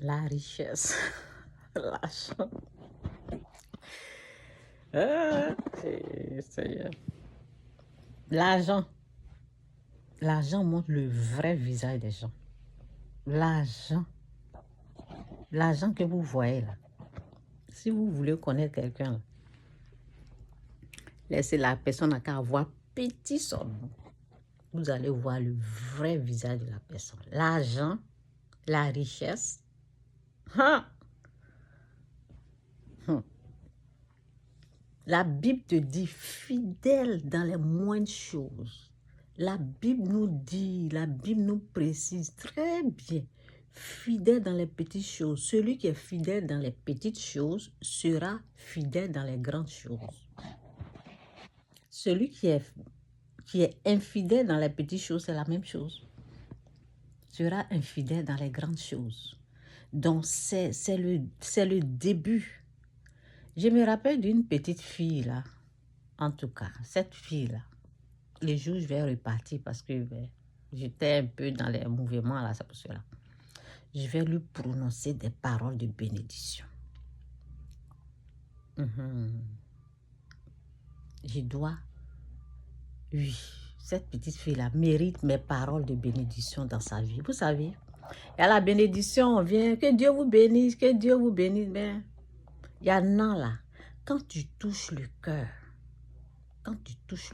La richesse, l'argent. Ah, l'argent. L'argent montre le vrai visage des gens. L'argent. L'argent que vous voyez là. Si vous voulez connaître quelqu'un, laissez la personne à qu'à avoir petit somme. Vous allez voir le vrai visage de la personne. L'argent, la richesse. Hein? La Bible te dit fidèle dans les moindres choses. La Bible nous dit, la Bible nous précise très bien, fidèle dans les petites choses. Celui qui est fidèle dans les petites choses sera fidèle dans les grandes choses. Celui qui est infidèle dans les petites choses, c'est la même chose. Sera infidèle dans les grandes choses. Donc, c'est le début. Je me rappelle d'une petite fille là, en tout cas, cette fille-là, les jours je vais repartir parce que j'étais un peu dans les mouvements là, c'est pour cela. Je vais lui prononcer des paroles de bénédiction. Je dois, oui, cette petite fille-là mérite mes paroles de bénédiction dans sa vie. Vous savez, et à la bénédiction, on vient, que Dieu vous bénisse, que Dieu vous bénisse. Mais il y en a là, quand tu touches le cœur, quand tu touches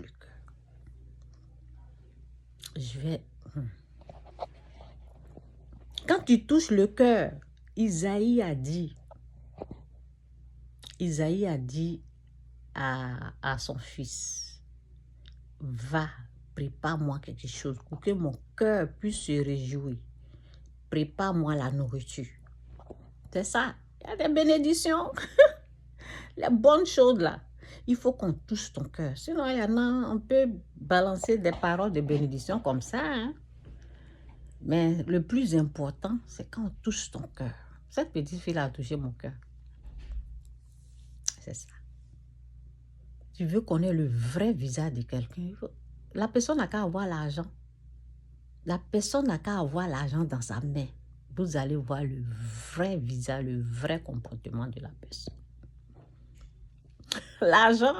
le cœur, Isaïe a dit à son fils, va, prépare-moi quelque chose pour que mon cœur puisse se réjouir. Prépare-moi la nourriture. C'est ça. Il y a des bénédictions. Les bonnes choses là. Il faut qu'on touche ton cœur. Sinon, il y en a, on peut balancer des paroles de bénédiction comme ça. Hein? Mais le plus important, c'est quand on touche ton cœur. Cette petite fille a touché mon cœur. C'est ça. Tu veux connaître le vrai visage de quelqu'un. La personne n'a qu'à avoir l'argent. La personne n'a qu'à avoir l'argent dans sa main. Vous allez voir le vrai visage, le vrai comportement de la personne. L'argent.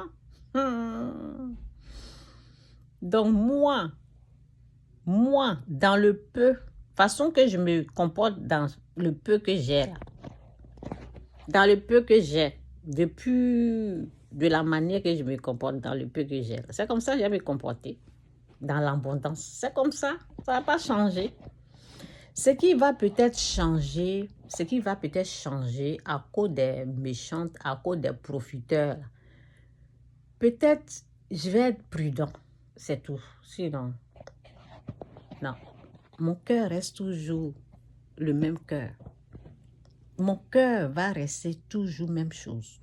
Donc moi, dans le peu, façon que je me comporte dans le peu que j'ai là, dans le peu que j'ai, depuis de la manière que je me comporte dans le peu que j'ai, c'est comme ça que je vais me comporter dans l'abondance. C'est comme ça va pas changer. Ce qui va peut-être changer à cause des méchantes, à cause des profiteurs, peut-être je vais être prudent, c'est tout. Sinon, non. Mon cœur reste toujours le même cœur. Mon cœur va rester toujours même chose.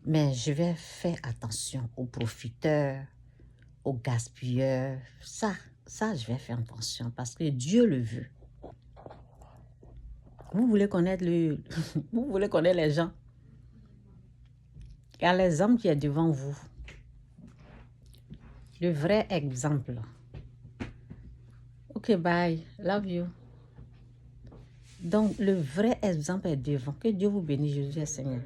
Mais je vais faire attention aux profiteurs, aux gaspilleurs. Ça, je vais faire attention parce que Dieu le veut. Vous voulez connaître vous voulez connaître les gens. Il y a les hommes qui est devant vous. Le vrai exemple. Ok, bye. Love you. Donc, le vrai exemple est devant. Que Dieu vous bénisse, Jésus est Seigneur.